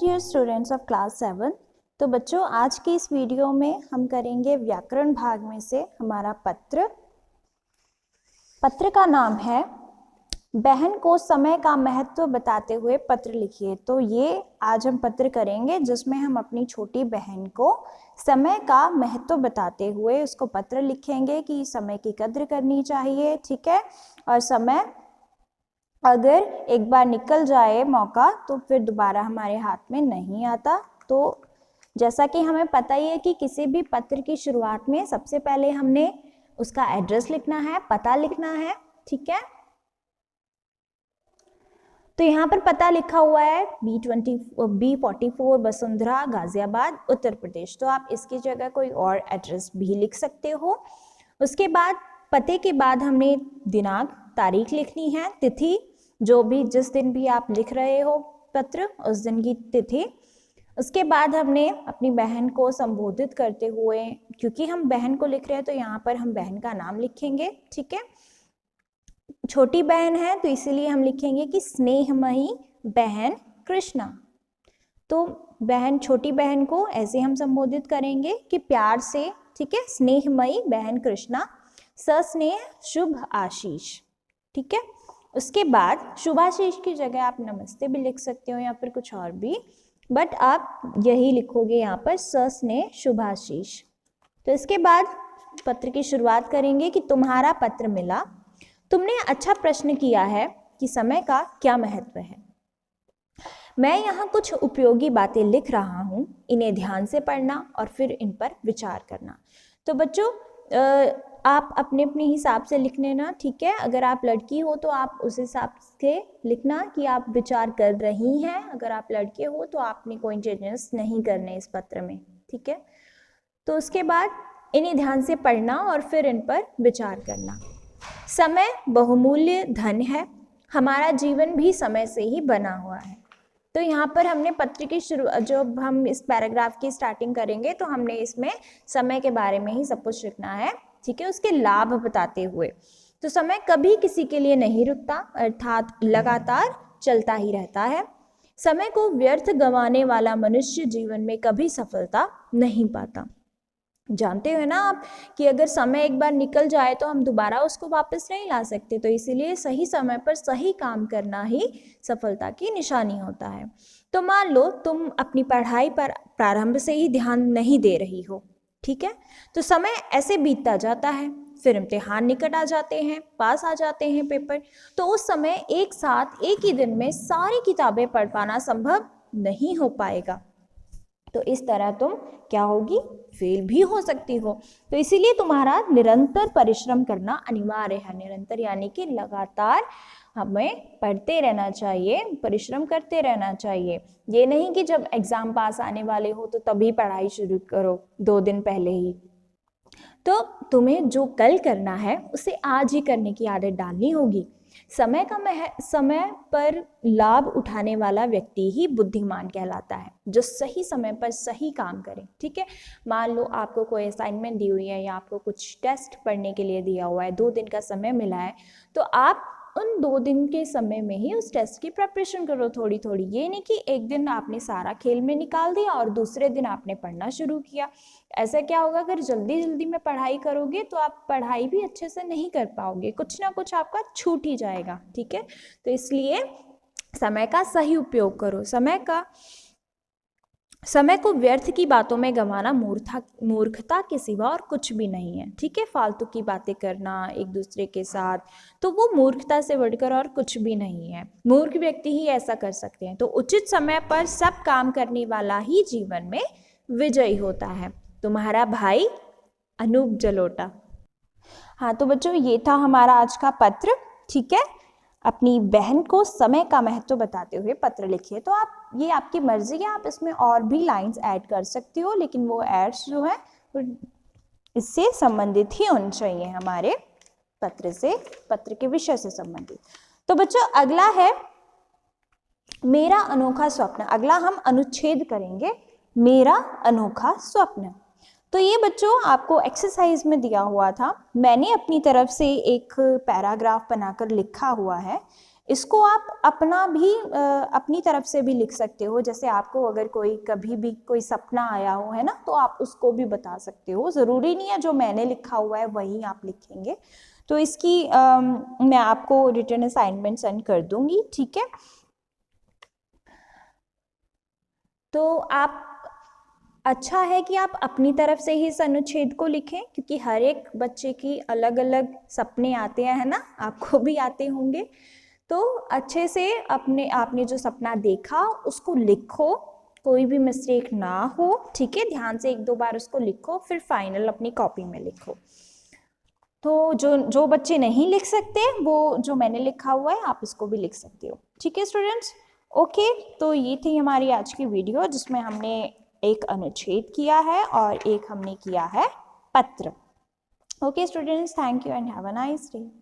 Dear students of class 7। तो बच्चों, आज की इस वीडियो में हम करेंगे व्याकरण भाग में से हमारा पत्र का नाम है बहन को समय का महत्व बताते हुए पत्र लिखिए। तो ये आज हम पत्र करेंगे जिसमें हम अपनी छोटी बहन को समय का महत्व बताते हुए उसको पत्र लिखेंगे कि समय की कद्र करनी चाहिए, ठीक है। और समय अगर एक बार निकल जाए मौका तो फिर दोबारा हमारे हाथ में नहीं आता। तो जैसा कि हमें पता ही है कि किसी भी पत्र की शुरुआत में सबसे पहले हमने उसका एड्रेस लिखना है, पता लिखना है, ठीक है। तो यहाँ पर पता लिखा हुआ है B44 वसुंधरा गाजियाबाद उत्तर प्रदेश। तो आप इसकी जगह कोई और एड्रेस भी लिख सकते हो। उसके बाद पते के बाद हमने दिनांक तारीख लिखनी है, तिथि, जो भी जिस दिन भी आप लिख रहे हो पत्र उस दिन की तिथि। उसके बाद हमने अपनी बहन को संबोधित करते हुए, क्योंकि हम बहन को लिख रहे हैं तो यहाँ पर हम बहन का नाम लिखेंगे, ठीक है। छोटी बहन है तो इसीलिए हम लिखेंगे कि स्नेहमयी बहन कृष्णा। तो बहन, छोटी बहन को ऐसे हम संबोधित करेंगे कि प्यार से, ठीक है, स्नेहमयी बहन कृष्णा, सस्नेह शुभ आशीष, ठीक है। उसके बाद शुभाशीष की जगह आप नमस्ते भी लिख सकते हो या फिर कुछ और भी, बट आप यही लिखोगे यहाँ पर सस्नेह शुभाशीष। तो इसके बाद पत्र की शुरुआत करेंगे कि तुम्हारा पत्र मिला, तुमने अच्छा प्रश्न किया है कि समय का क्या महत्व है। मैं यहाँ कुछ उपयोगी बातें लिख रहा हूँ, इन्हें ध्यान से पढ़ना और फिर इन पर विचार करना। तो बच्चों, आप अपने अपने हिसाब से लिख लेना, ठीक है। अगर आप लड़की हो तो आप उस हिसाब से लिखना कि आप विचार कर रही हैं। अगर आप लड़के हो तो आपने कोई चेंजेस नहीं करने इस पत्र में, ठीक है। तो उसके बाद इन्हें ध्यान से पढ़ना और फिर इन पर विचार करना। समय बहुमूल्य धन है, हमारा जीवन भी समय से ही बना हुआ है। तो यहाँ पर हमने पत्र की जब हम इस पैराग्राफ की स्टार्टिंग करेंगे तो हमने इसमें समय के बारे में ही सब कुछ लिखना है, ठीक है, उसके लाभ बताते हुए। तो समय कभी किसी के लिए नहीं रुकता, अर्थात लगातार चलता ही रहता है। समय को व्यर्थ गंवाने वाला मनुष्य जीवन में कभी सफलता नहीं पाता। जानते हो ना आप कि अगर समय एक बार निकल जाए तो हम दोबारा उसको वापस नहीं ला सकते। तो इसीलिए सही समय पर सही काम करना ही सफलता की निशानी होता है। तो मान लो तुम अपनी पढ़ाई पर प्रारंभ से ही ध्यान नहीं दे रही हो, ठीक है। तो समय ऐसे बीतता जाता है, फिर इम्तिहान निकट आ जाते हैं, पास आ जाते हैं पेपर। तो उस समय एक साथ एक ही दिन में सारी किताबें पढ़ पाना संभव नहीं हो पाएगा। तो इस तरह तुम क्या होगी, फेल भी हो सकती हो। तो इसीलिए तुम्हारा निरंतर परिश्रम करना अनिवार्य है। निरंतर यानी कि लगातार हमें पढ़ते रहना चाहिए, परिश्रम करते रहना चाहिए। ये नहीं कि जब एग्जाम पास आने वाले हो तो तभी पढ़ाई शुरू करो 2 दिन पहले ही। तो तुम्हें जो कल करना है उसे आज ही करने की आदत डालनी होगी। समय पर लाभ उठाने वाला व्यक्ति ही बुद्धिमान कहलाता है, जो सही समय पर सही काम करे, ठीक है। मान लो आपको कोई असाइनमेंट दी हुई है या आपको कुछ टेस्ट पढ़ने के लिए दिया हुआ है, 2 दिन का समय मिला है, तो आप उन 2 दिन के समय में ही उस टेस्ट की प्रिपरेशन करो थोड़ी थोड़ी। ये नहीं कि एक दिन आपने सारा खेल में निकाल दिया और दूसरे दिन आपने पढ़ना शुरू किया। ऐसा क्या होगा, अगर जल्दी जल्दी में पढ़ाई करोगे तो आप पढ़ाई भी अच्छे से नहीं कर पाओगे, कुछ ना कुछ आपका छूट ही जाएगा, ठीक है। तो इसलिए समय का सही उपयोग करो। समय को व्यर्थ की बातों में गंवाना मूर्खता के सिवा और कुछ भी नहीं है, ठीक है। फालतू की बातें करना एक दूसरे के साथ, तो वो मूर्खता से बढ़कर और कुछ भी नहीं है। मूर्ख व्यक्ति ही ऐसा कर सकते हैं। तो उचित समय पर सब काम करने वाला ही जीवन में विजयी होता है। तुम्हारा भाई अनूप जलोटा। हाँ, तो बच्चों ये था हमारा आज का पत्र, ठीक है। अपनी बहन को समय का महत्व बताते हुए पत्र लिखिए। तो आप, ये आपकी मर्जी है, आप इसमें और भी लाइंस ऐड कर सकते हो, लेकिन वो एड्स जो है इससे संबंधित ही होनी चाहिए, हमारे पत्र के विषय से संबंधित। तो बच्चों अगला है मेरा अनोखा स्वप्न। अगला हम अनुच्छेद करेंगे, मेरा अनोखा स्वप्न। तो ये बच्चों आपको एक्सरसाइज में दिया हुआ था। मैंने अपनी तरफ से एक पैराग्राफ बनाकर लिखा हुआ है। इसको आप अपना भी अपनी तरफ से भी लिख सकते हो, जैसे आपको अगर कोई कभी भी कोई सपना आया हो, है ना, तो आप उसको भी बता सकते हो। ज़रूरी नहीं है जो मैंने लिखा हुआ है वही आप लिखेंगे। तो इसकी मैं आपको रिटर्न असाइनमेंट सेंड कर दूंगी, ठीक है। तो आप अच्छा है कि आप अपनी तरफ से ही इस अनुच्छेद को लिखें, क्योंकि हर एक बच्चे की अलग अलग सपने आते हैं, है ना, आपको भी आते होंगे। तो अच्छे से अपने आपने जो सपना देखा उसको लिखो, कोई भी मिस्टेक ना हो, ठीक है। ध्यान से 1-2 बार उसको लिखो, फिर फाइनल अपनी कॉपी में लिखो। तो जो बच्चे नहीं लिख सकते वो जो मैंने लिखा हुआ है आप इसको भी लिख सकते हो, ठीक है स्टूडेंट्स। ओके, तो ये थी हमारी आज की वीडियो जिसमें हमने एक अनुच्छेद किया है और एक हमने किया है पत्र। Okay students, thank you and have a nice day.